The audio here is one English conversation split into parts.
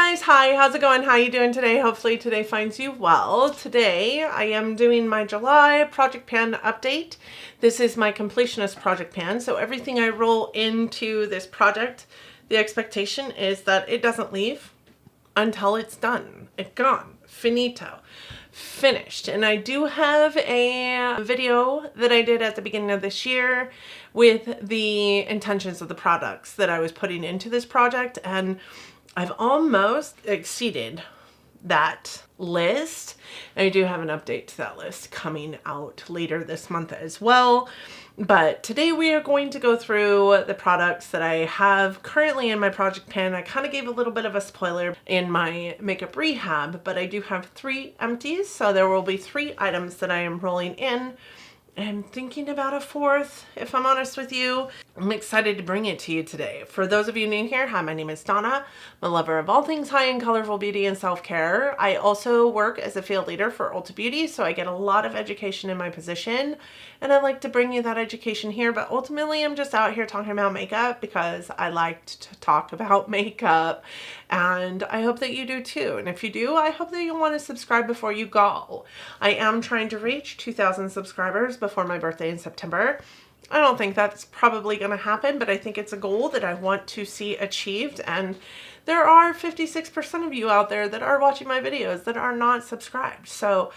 guys, hi, how's it going? How you doing today? Hopefully today finds you well. Today I am doing my July project pan update. This is my completionist project pan, so everything I roll into this project, the expectation is that it doesn't leave until it's done. It's gone. Finito. Finished. And I do have a video that I did at the beginning of this year with the intentions of the products that I was putting into this project, and I've almost exceeded that list. And I do have an update to that list coming out later this month as well. But today we are going to go through the products that I have currently in my project pan. I kind of gave a little bit of a spoiler in my makeup rehab, but I do have 3 empties. So there will be 3 items that I am rolling in. I'm thinking about a 4th, if I'm honest with you. I'm excited to bring it to you today. For those of you new here, hi, my name is Donna. I'm a lover of all things high-end colorful beauty and self-care. I also work as a field leader for Ulta Beauty, so I get a lot of education in my position, and I like to bring you that education here, but ultimately I'm just out here talking about makeup because I like to talk about makeup, and I hope that you do too. And if you do, I hope that you want to subscribe before you go. I am trying to reach 2,000 subscribers before my birthday in September. I don't think that's probably going to happen, but I think it's a goal that I want to see achieved. And there are 56% of you out there that are watching my videos that are not subscribed. So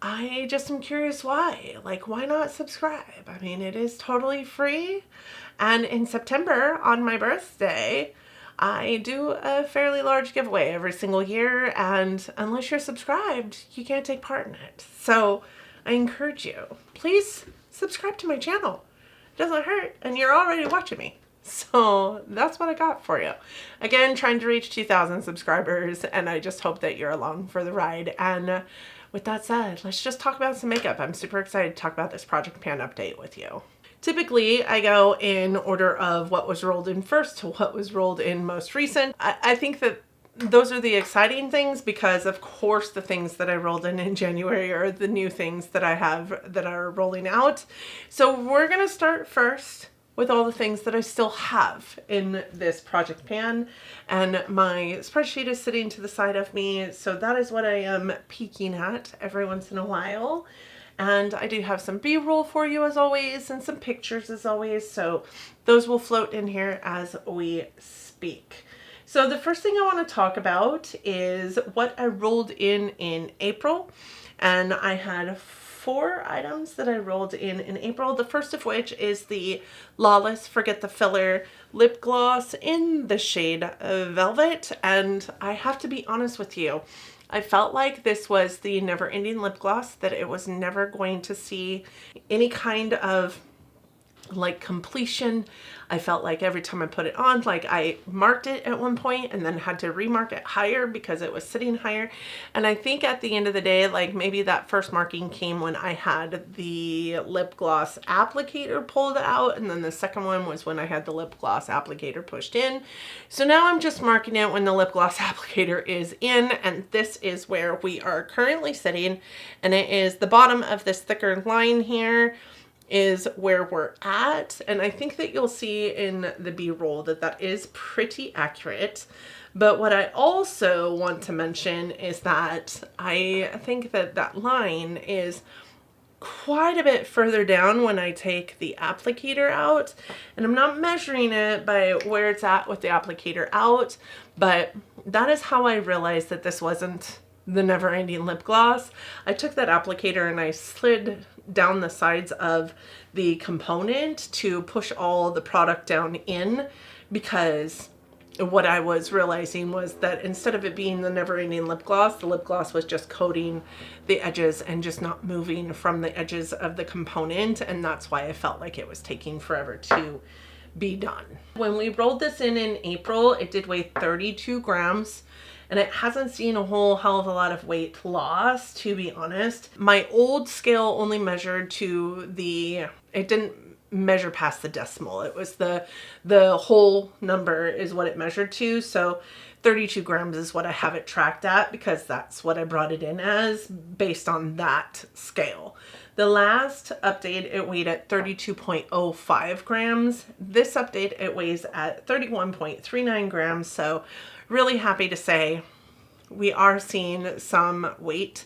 I just am curious why. Like, why not subscribe? I mean, it is totally free. And in September, on my birthday, I do a fairly large giveaway every single year. And unless you're subscribed, you can't take part in it. So I encourage you, please subscribe to my channel. It doesn't hurt, and you're already watching me. So that's what I got for you. Again, trying to reach 2,000 subscribers, and I just hope that you're along for the ride. And with that said, let's just talk about some makeup. I'm super excited to talk about this project pan update with you. Typically, I go in order of what was rolled in first to what was rolled in most recent. I think that those are the exciting things because, of course, the things that I rolled in January are the new things that I have that are rolling out. So we're going to start first with all the things that I still have in this project pan. And my spreadsheet is sitting to the side of me. So that is what I am peeking at every once in a while. And I do have some B-roll for you as always and some pictures as always. So those will float in here as we speak. So the first thing I want to talk about is what I rolled in April. And I had 4 items that I rolled in April. The first of which is the Lawless Forget the Filler lip gloss in the shade Velvet. And I have to be honest with you, I felt like this was the never-ending lip gloss, that it was never going to see any kind of like completion. I felt like every time I put it on, like I marked it at one point and then had to remark it higher because it was sitting higher. And I think at the end of the day, like maybe that first marking came when I had the lip gloss applicator pulled out, and then the second one was when I had the lip gloss applicator pushed in. So now I'm just marking it when the lip gloss applicator is in, and this is where we are currently sitting, and it is the bottom of this thicker line here is where we're at. And I think that you'll see in the B-roll that that is pretty accurate. But what I also want to mention is that I think that that line is quite a bit further down when I take the applicator out. And I'm not measuring it by where it's at with the applicator out, but that is how I realized that this wasn't the never-ending lip gloss. I took that applicator and I slid down the sides of the component to push all the product down in, because what I was realizing was that instead of it being the never-ending lip gloss, the lip gloss was just coating the edges and just not moving from the edges of the component, and that's why I felt like it was taking forever to be done. When we rolled this in April, it did weigh 32 grams. And it hasn't seen a whole hell of a lot of weight loss, to be honest. My old scale only measured to it didn't measure past the decimal. It was the whole number is what it measured to. So 32 grams is what I have it tracked at, because that's what I brought it in as based on that scale. The last update, it weighed at 32.05 grams. This update, it weighs at 31.39 grams. So really happy to say we are seeing some weight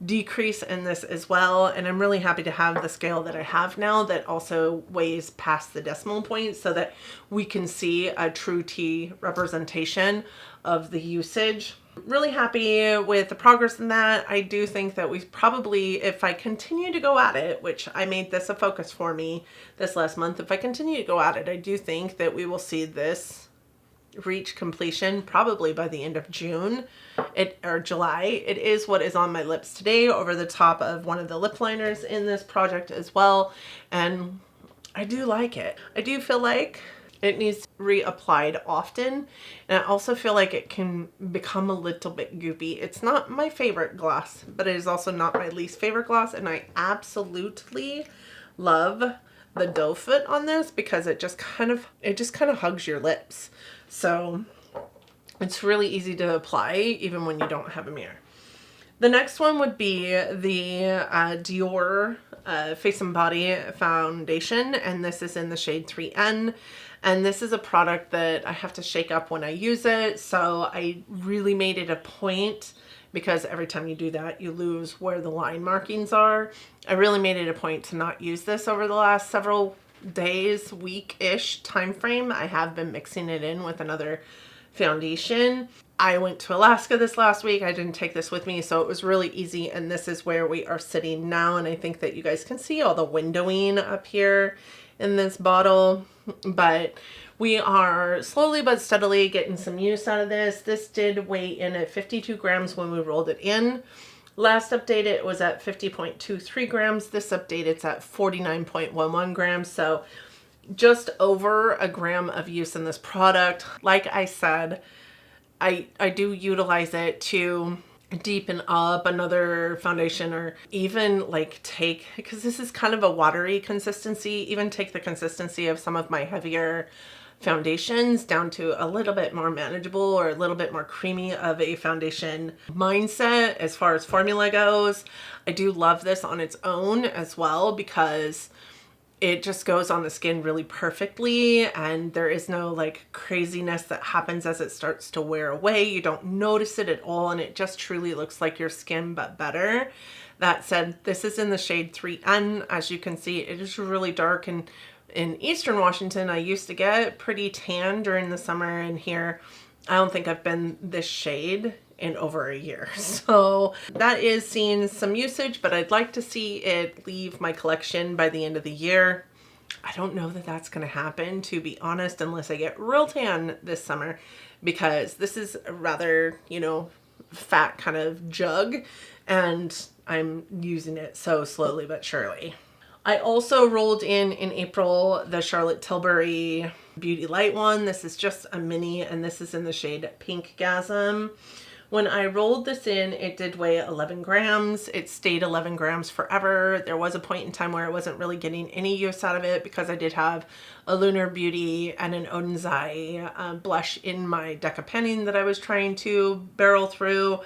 decrease in this as well, and I'm really happy to have the scale that I have now that also weighs past the decimal point so that we can see a true tea representation of the usage. Really happy with the progress in that. I do think that we probably, if I continue to go at it, which I made this a focus for me this last month, if I continue to go at it, I do think that we will see this reach completion probably by the end of June or July. It is what is on my lips today over the top of one of the lip liners in this project as well, and I do like it. I do feel like it needs reapplied often, and I also feel like it can become a little bit goopy. It's not my favorite gloss, but it is also not my least favorite gloss, and I absolutely love the doe foot on this because it just kind of hugs your lips. So it's really easy to apply even when you don't have a mirror. The next one would be the Dior Face and Body Foundation, and this is in the shade 3N. And this is a product that I have to shake up when I use it, so I really made it a point, because every time you do that, you lose where the line markings are. I really made it a point to not use this over the last several days, week-ish time frame. I have been mixing it in with another foundation. I went to Alaska this last week. I didn't take this with me, so it was really easy, and this is where we are sitting now, and I think that you guys can see all the windowing up here in this bottle, but we are slowly but steadily getting some use out of this. This did weigh in at 52 grams when we rolled it in. Last update it was at 50.23 grams. This update it's at 49.11 grams. So just over a gram of use in this product. Like I said, I do utilize it to deepen up another foundation, or even like take, because this is kind of a watery consistency, even take the consistency of some of my heavier foundations down to a little bit more manageable or a little bit more creamy of a foundation mindset as far as formula goes. I do love this on its own as well because it just goes on the skin really perfectly, and there is no like craziness that happens as it starts to wear away. You don't notice it at all, and it just truly looks like your skin but better. That said, this is in the shade 3N. As you can see, it is really dark, and in Eastern Washington, I used to get pretty tan during the summer, and here I don't think I've been this shade in over a year. So that is seeing some usage, but I'd like to see it leave my collection by the end of the year. I don't know that that's going to happen, to be honest, unless I get real tan this summer, because this is a rather, you know, fat kind of jug, and I'm using it so slowly but surely. I also rolled in April the Charlotte Tilbury Beauty Light one. This is just a mini, and this is in the shade Pink Gasm. When I rolled this in, it did weigh 11 grams. It stayed 11 grams forever. There was a point in time where I wasn't really getting any use out of it because I did have a Lunar Beauty and an Odenzai blush in my deck of penning that I was trying to barrel through.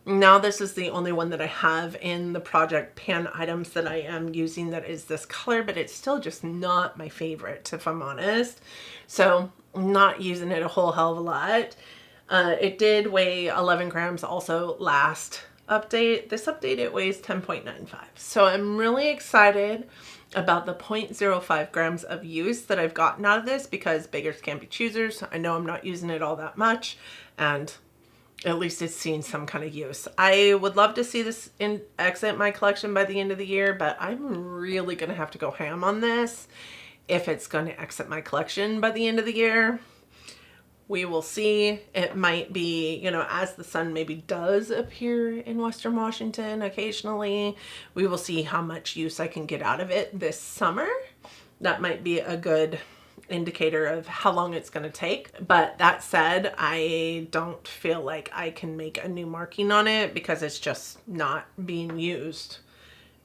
Now this is the only one that I have in the project pan items that I am using that is this color, but it's still just not my favorite, if I'm honest. So I'm not using it a whole hell of a lot. It did weigh 11 grams also last update. This update it weighs 10.95. So I'm really excited about the 0.05 grams of use that I've gotten out of this, because beggars can't be choosers. I know I'm not using it all that much, and at least it's seen some kind of use. I would love to see this exit my collection by the end of the year, but I'm really going to have to go ham on this if it's going to exit my collection by the end of the year. We will see. It might be, you know, as the sun maybe does appear in Western Washington occasionally, we will see how much use I can get out of it this summer. That might be a good indicator of how long it's going to take. But that said, I don't feel like I can make a new marking on it because it's just not being used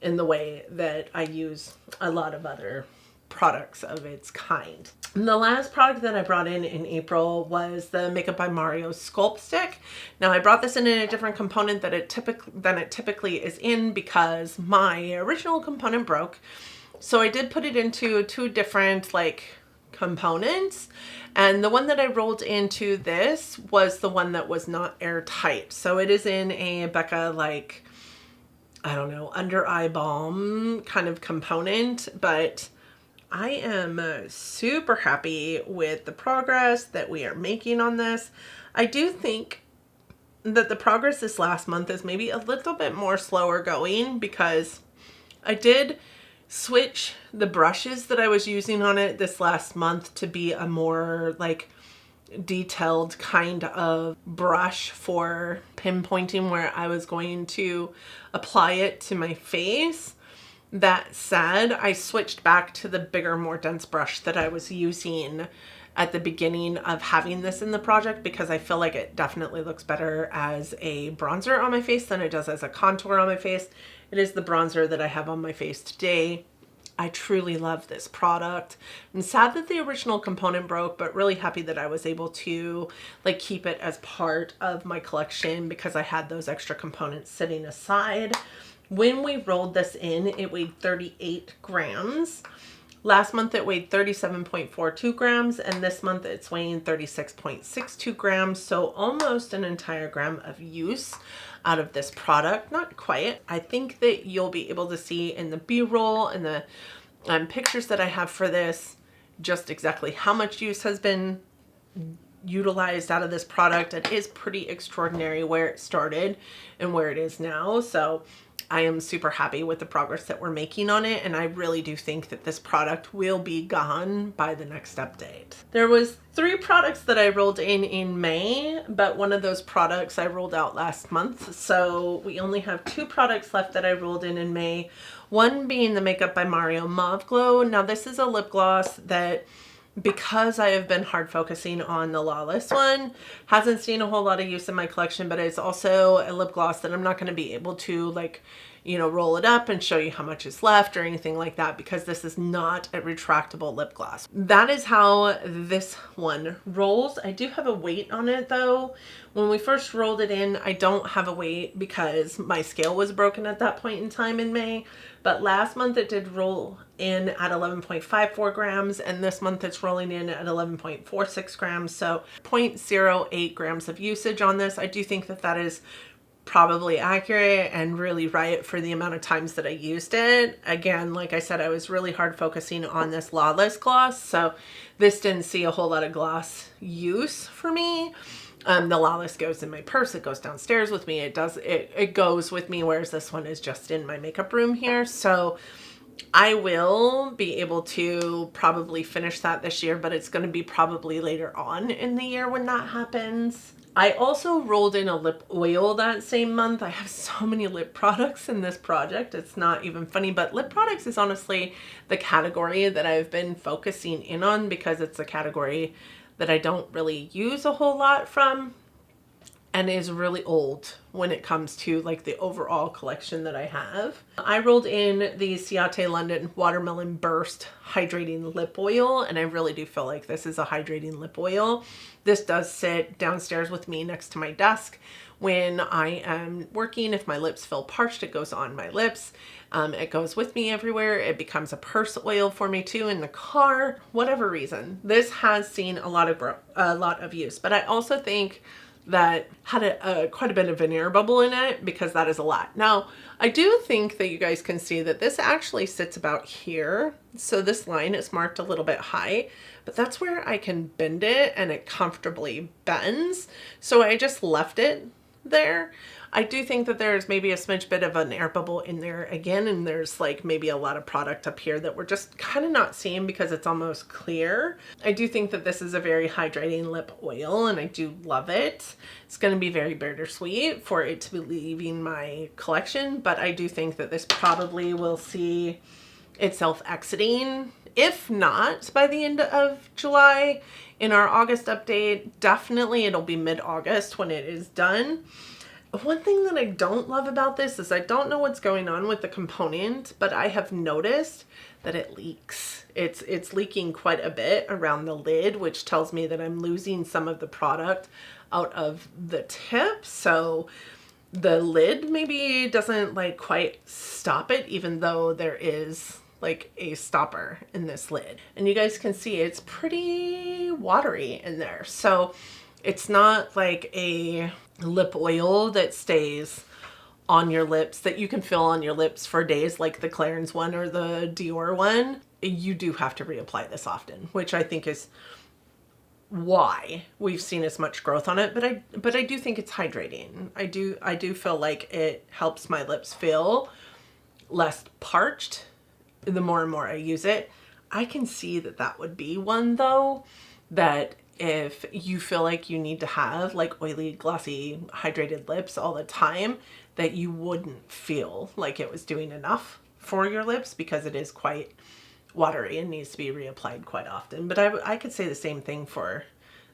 in the way that I use a lot of other products of its kind. And the last product that I brought in April was the Makeup by Mario Sculpt Stick. Now I brought this in a different component than it typically is in because my original component broke. So I did put it into two different like components. And the one that I rolled into this was the one that was not airtight. So it is in a Becca, like, I don't know, under eye balm kind of component, but I am super happy with the progress that we are making on this. I do think that the progress this last month is maybe a little bit more slower going because I did switch the brushes that I was using on it this last month to be a more like detailed kind of brush for pinpointing where I was going to apply it to my face. That said, I switched back to the bigger, more dense brush that I was using at the beginning of having this in the project because I feel like it definitely looks better as a bronzer on my face than it does as a contour on my face. It is the bronzer that I have on my face today. I truly love this product. I'm sad that the original component broke, but really happy that I was able to like keep it as part of my collection because I had those extra components sitting aside. When we rolled this in, it weighed 38 grams. Last month it weighed 37.42 grams, and this month it's weighing 36.62 grams. So almost an entire gram of use out of this product. Not quite. I think that you'll be able to see in the B-roll and the pictures that I have for this just exactly how much use has been utilized out of this product. It is pretty extraordinary where it started and where it is now. So I am super happy with the progress that we're making on it, and I really do think that this product will be gone by the next update. There was 3 products that I rolled in May, but one of those products I rolled out last month. So we only have 2 products left that I rolled in May. One being the Makeup by Mario Mauve Glow. Now this is a lip gloss that, because I have been hard focusing on the Lawless one, hasn't seen a whole lot of use in my collection, but it's also a lip gloss that I'm not going to be able to like, you know, roll it up and show you how much is left or anything like that because this is not a retractable lip gloss. That is how this one rolls. I do have a weight on it though. When we first rolled it in, I don't have a weight because my scale was broken at that point in time in May. But last month it did roll in at 11.54 grams, and this month it's rolling in at 11.46 grams. So 0.08 grams of usage on this. I do think that that is probably accurate and really right for the amount of times that I used it. Again, like I said, I was really hard focusing on this Lawless gloss, so this didn't see a whole lot of gloss use for me. The Lawless goes in my purse, it goes downstairs with me, it goes with me, whereas this one is just in my makeup room here. So I will be able to probably finish that this year, but it's going to be probably later on in the year when that happens. I also rolled in a lip oil that same month. I have so many lip products in this project. It's not even funny, but lip products is honestly the category that I've been focusing in on because it's a category that I don't really use a whole lot from and is really old when it comes to like the overall collection that I have. I rolled in the Ciate London Watermelon Burst Hydrating Lip Oil, and I really do feel like this is a hydrating lip oil. This does sit downstairs with me next to my desk. When I am working, if my lips feel parched, it goes on my lips. It goes with me everywhere. It becomes a purse oil for me too in the car, whatever reason. This has seen a lot of use, but I also think that had quite a bit of an air bubble in it because that is a lot. Now, I do think that you guys can see that this actually sits about here. So this line is marked a little bit high, but that's where I can bend it and it comfortably bends. So I just left it there. I do think that there's maybe a smidge bit of an air bubble in there again, and there's like maybe a lot of product up here that we're just kind of not seeing because it's almost clear. I do think that this is a very hydrating lip oil and I do love it. It's going to be very bittersweet for it to be leaving my collection, but I do think that this probably will see itself exiting. If not by the end of July, in our August update, definitely it'll be mid-August when it is done. One thing that I don't love about this is I don't know what's going on with the component, but I have noticed that it leaks. It's leaking quite a bit around the lid, which tells me that I'm losing some of the product out of the tip. So the lid maybe doesn't like quite stop it, even though there is like a stopper in this lid. And you guys can see it's pretty watery in there. So it's not like a lip oil that stays on your lips that you can feel on your lips for days like the Clarins one or the Dior one. You do have to reapply this often, which I think is why we've seen as much growth on it. But I do think it's hydrating. I do feel like it helps my lips feel less parched the more and more I use it. I can see that that would be one though, that if you feel like you need to have like oily, glossy, hydrated lips all the time, that you wouldn't feel like it was doing enough for your lips, because it is quite watery and needs to be reapplied quite often. But I could say the same thing for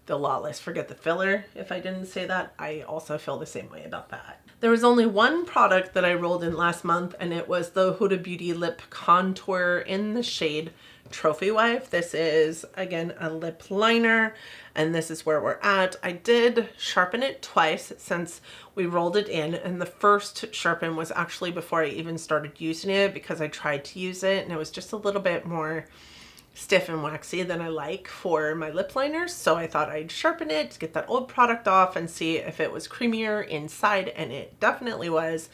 the Lawless Forget the Filler. If I didn't say that, I also feel the same way about that. There was only one product that I rolled in last month, and it was the Huda Beauty Lip Contour in the shade Trophy Wife. This is, again, a lip liner, and this is where we're at. I did sharpen it twice since we rolled it in, and the first sharpen was actually before I even started using it, because I tried to use it and it was just a little bit more stiff and waxy than I like for my lip liners. So I thought I'd sharpen it to get that old product off and see if it was creamier inside, and it definitely was.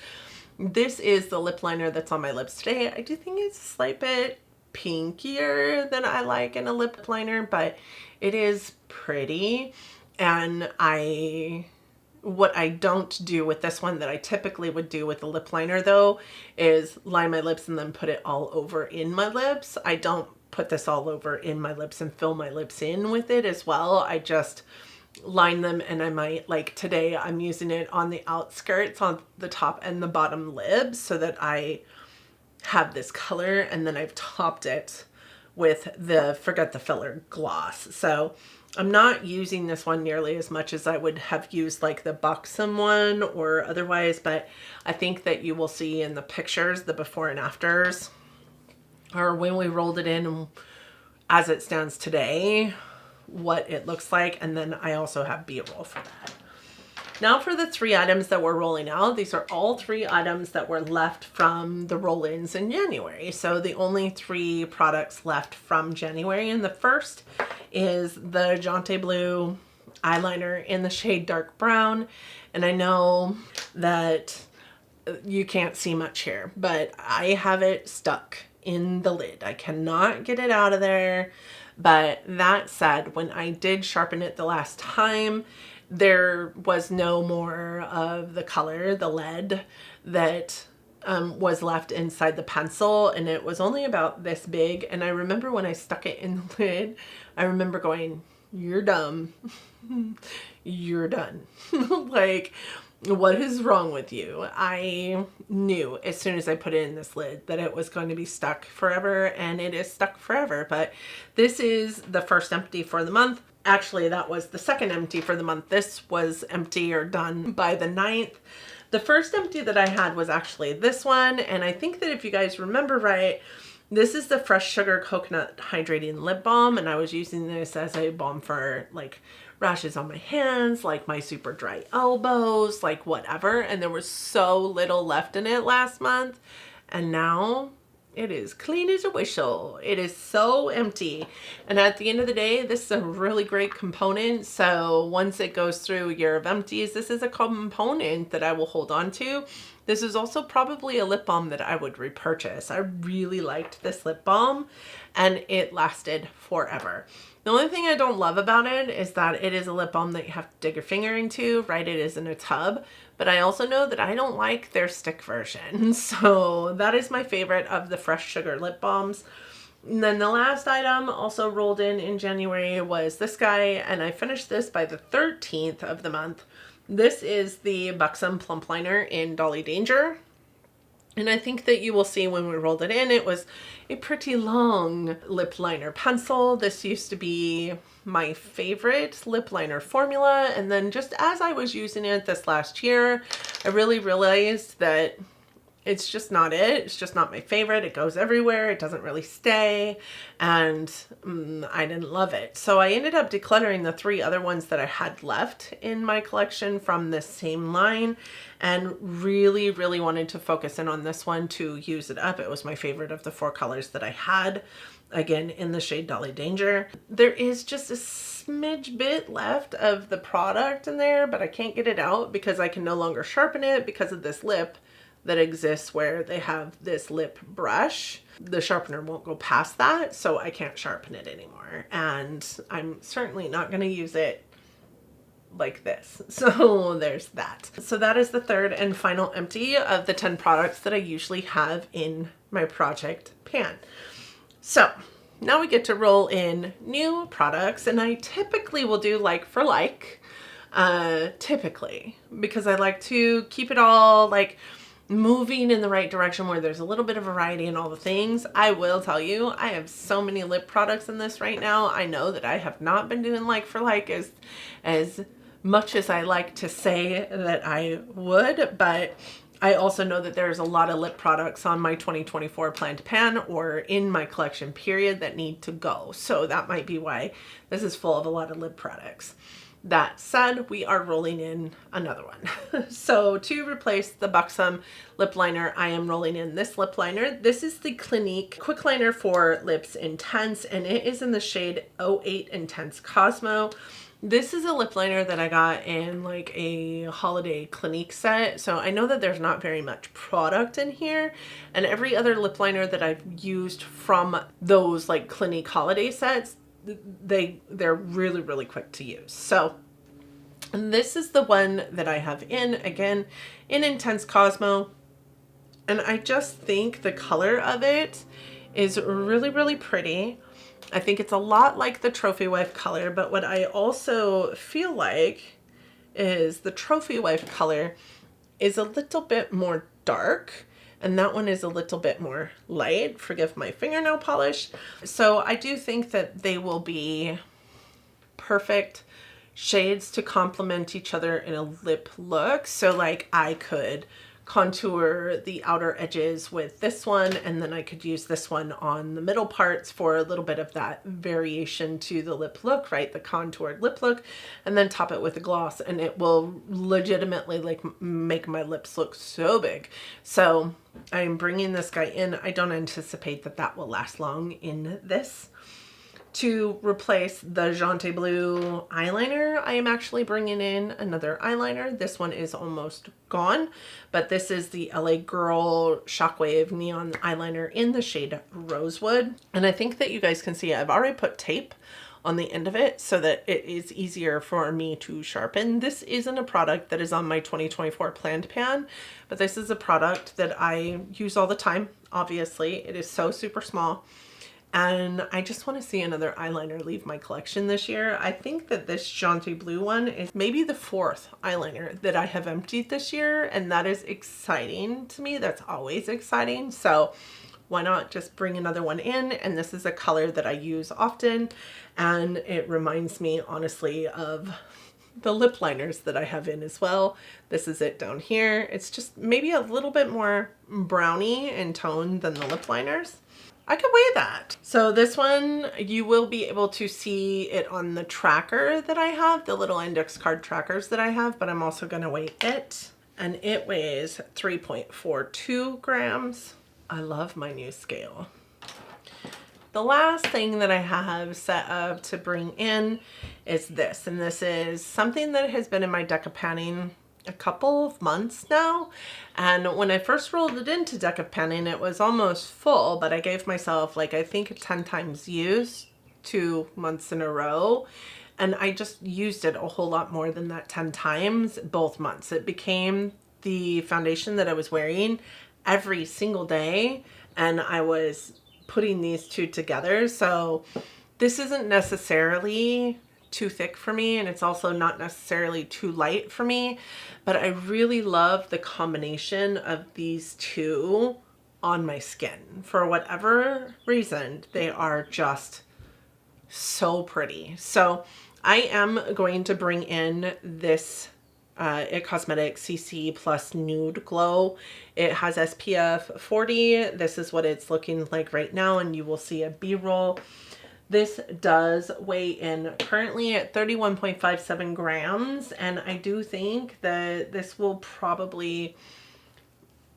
This is the lip liner that's on my lips today. I do think it's a slight bit pinkier than I like in a lip liner, but it is pretty. And what I don't do with this one that I typically would do with a lip liner though is line my lips and then put it all over in my lips. I don't put this all over in my lips and fill my lips in with it as well. I just line them, and I might, like today, I'm using it on the outskirts, on the top and the bottom lips, so that I have this color, and then I've topped it with the Forget the Filler gloss. So I'm not using this one nearly as much as I would have used like the Buxom one or otherwise, but I think that you will see in the pictures, the before and afters, or when we rolled it in and as it stands today, what it looks like. And then I also have B-roll for that. Now for the 3 items that we're rolling out. These are all 3 items that were left from the roll-ins in January. So the only 3 products left from January. And the first is the Jante Blue eyeliner in the shade Dark Brown. And I know that you can't see much here, but I have it stuck in the lid. I cannot get it out of there. But that said, when I did sharpen it the last time, there was no more of the color, the lead, that was left inside the pencil, and it was only about this big. And I remember when I stuck it in the lid, I remember going, "You're dumb. You're done." Like, what is wrong with you? I knew as soon as I put it in this lid that it was going to be stuck forever, and it is stuck forever. But this is the first empty for the month. Actually, that was the second empty for the month. This was empty or done by the 9th. The first empty that I had was actually this one. And I think that if you guys remember right, this is the Fresh Sugar Coconut Hydrating Lip Balm. And I was using this as a balm for like rashes on my hands, like my super dry elbows, like whatever. And there was so little left in it last month. And now it is clean as a whistle. It is so empty. And at the end of the day, this is a really great component. So once it goes through a year of empties, this is a component that I will hold on to. This is also probably a lip balm that I would repurchase. I really liked this lip balm, and it lasted forever. The only thing I don't love about it is that it is a lip balm that you have to dig your finger into, right? It is in a tub. But I also know that I don't like their stick version. So that is my favorite of the Fresh Sugar lip balms. And then the last item also rolled in January was this guy. And I finished this by the 13th of the month. This is the Buxom Plump Liner in Dolly Danger. And I think that you will see when we rolled it in, it was a pretty long lip liner pencil. This used to be my favorite lip liner formula. And then just as I was using it this last year, I really realized that it's just not it. It's just not my favorite. It goes everywhere. It doesn't really stay. And I didn't love it. So I ended up decluttering the 3 other ones that I had left in my collection from this same line, and really, really wanted to focus in on this one to use it up. It was my favorite of the 4 colors that I had, again, in the shade Dolly Danger. There is just a smidge bit left of the product in there, but I can't get it out because I can no longer sharpen it because of this lip that exists where they have this lip brush. The sharpener won't go past that, so I can't sharpen it anymore. And I'm certainly not going to use it like this. So there's that. So that is the 3rd and final empty of the 10 products that I usually have in my project pan. So now we get to roll in new products, and I typically will do like for like, typically, because I like to keep it all like moving in the right direction where there's a little bit of variety in all the things. I will tell you, I have so many lip products in this right now. I know that I have not been doing like for like as much as I like to say that I would, but I also know that there's a lot of lip products on my 2024 planned pan or in my collection period that need to go. So that might be why this is full of a lot of lip products. That said, we are rolling in another one. So to replace the Buxom lip liner, I am rolling in this lip liner. This is the Clinique Quick Liner for Lips Intense, and it is in the shade 08 Intense Cosmo. This is a lip liner that I got in like a holiday Clinique set. So I know that there's not very much product in here, and every other lip liner that I've used from those like Clinique holiday sets, they're really, really quick to use. So this is the one that I have in, again, in Intense Cosmo. And I just think the color of it is really, really pretty. I think it's a lot like the Trophy Wife color, but what I also feel like is the Trophy Wife color is a little bit more dark, and that one is a little bit more light. Forgive my fingernail polish. So I do think that they will be perfect shades to complement each other in a lip look. So like I could contour the outer edges with this one, and then I could use this one on the middle parts for a little bit of that variation to the lip look, right? The contoured lip look, and then top it with a gloss, and it will legitimately like make my lips look so big. So I'm bringing this guy in. I don't anticipate that that will last long in this. To replace the Jante Blue eyeliner, I am actually bringing in another eyeliner. This one is almost gone, but this is the LA Girl Shockwave Neon Eyeliner in the shade Rosewood. And I think that you guys can see I've already put tape on the end of it so that it is easier for me to sharpen. This isn't a product that is on my 2024 planned pan, but this is a product that I use all the time. Obviously, it is so super small. And I just want to see another eyeliner leave my collection this year. I think that this Jante Blue one is maybe the 4th eyeliner that I have emptied this year, and that is exciting to me. That's always exciting. So why not just bring another one in? And this is a color that I use often, and it reminds me honestly of the lip liners that I have in as well. This is it down here. It's just maybe a little bit more browny in tone than the lip liners. I could weigh that. So this one, you will be able to see it on the tracker that I have, the little index card trackers that I have, but I'm also gonna weigh it. And it weighs 3.42 grams. I love my new scale. The last thing that I have set up to bring in is this, and this is something that has been in my deck of panning a couple of months now. And when I first rolled it into deck of panning, it was almost full, but I gave myself like, I think 10 times use 2 months in a row. And I just used it a whole lot more than that 10 times both months. It became the foundation that I was wearing every single day. And I was putting these two together. So this isn't necessarily too thick for me, and it's also not necessarily too light for me, but I really love the combination of these two on my skin. For whatever reason, they are just so pretty. So I am going to bring in this It Cosmetics CC Plus Nude Glow. It has SPF 40. This is what it's looking like right now, and you will see a B-roll. This does weigh in currently at 31.57 grams, and I do think that this will probably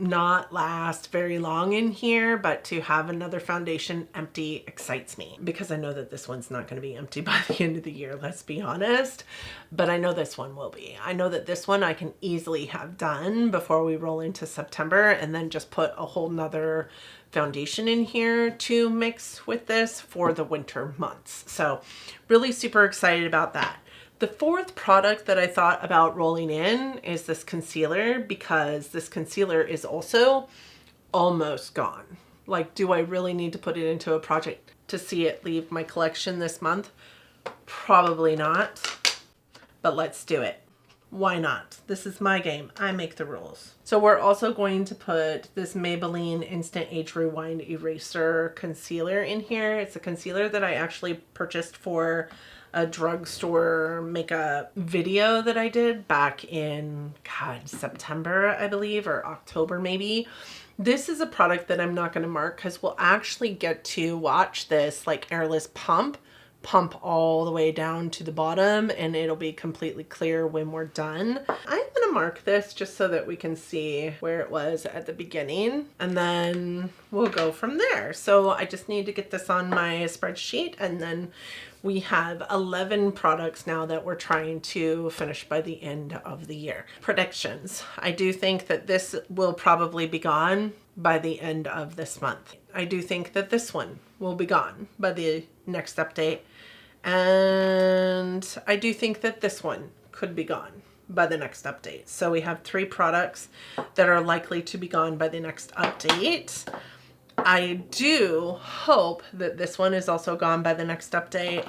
not last very long in here, but to have another foundation empty excites me because I know that this one's not going to be empty by the end of the year, let's be honest, but I know this one will be. I know that this one I can easily have done before we roll into September, and then just put a whole nother foundation in here to mix with this for the winter months. So really super excited about that. The fourth product that I thought about rolling in is this concealer, because this concealer is also almost gone. Like, do I really need to put it into a project to see it leave my collection this month? Probably not, but let's do it. Why not? This is my game. I make the rules. So we're also going to put this Maybelline Instant Age Rewind Eraser Concealer in here. It's a concealer that I actually purchased for a drugstore makeup video that I did back in, September, I believe, or October maybe. This is a product that I'm not going to mark because we'll actually get to watch this like airless pump all the way down to the bottom, and it'll be completely clear when we're done. I'm gonna mark this just so that we can see where it was at the beginning, and then we'll go from there. So I just need to get this on my spreadsheet, and then we have 11 products now that we're trying to finish by the end of the year. Predictions. I do think that this will probably be gone by the end of this month. I do think that this one will be gone by the next update. And I do think that this one could be gone by the next update. So we have 3 products that are likely to be gone by the next update. I do hope that this one is also gone by the next update.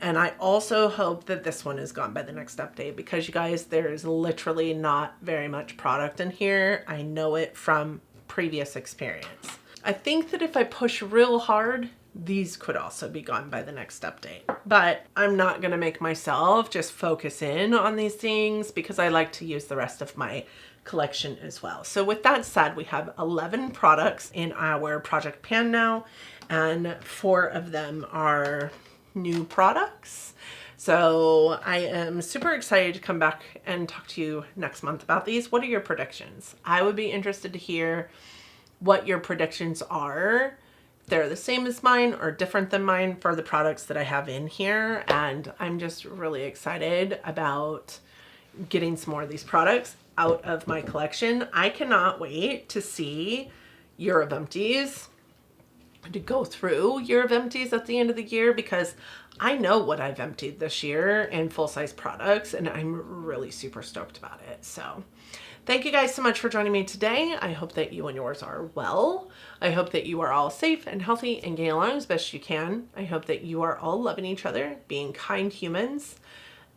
And I also hope that this one is gone by the next update, because you guys, there is literally not very much product in here. I know it from previous experience. I think that if I push real hard, these could also be gone by the next update. But I'm not going to make myself just focus in on these things, because I like to use the rest of my collection as well. So with that said, we have 11 products in our project pan now, and 4 of them are new products. So I am super excited to come back and talk to you next month about these. What are your predictions? I would be interested to hear what your predictions are. They're the same as mine or different than mine for the products that I have in here. And I'm just really excited about getting some more of these products out of my collection. I cannot wait to see Year of Empties, to go through Year of Empties at the end of the year, because I know what I've emptied this year in full-size products, and I'm really super stoked about it. So thank you guys so much for joining me today. I hope that you and yours are well. I hope that you are all safe and healthy and getting along as best you can. I hope that you are all loving each other, being kind humans,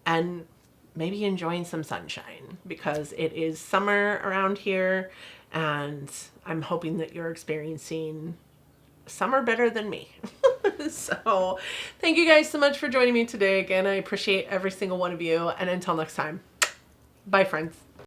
and maybe enjoying some sunshine, because it is summer around here, and I'm hoping that you're experiencing summer better than me. So thank you guys so much for joining me today. Again, I appreciate every single one of you, and until next time, bye friends.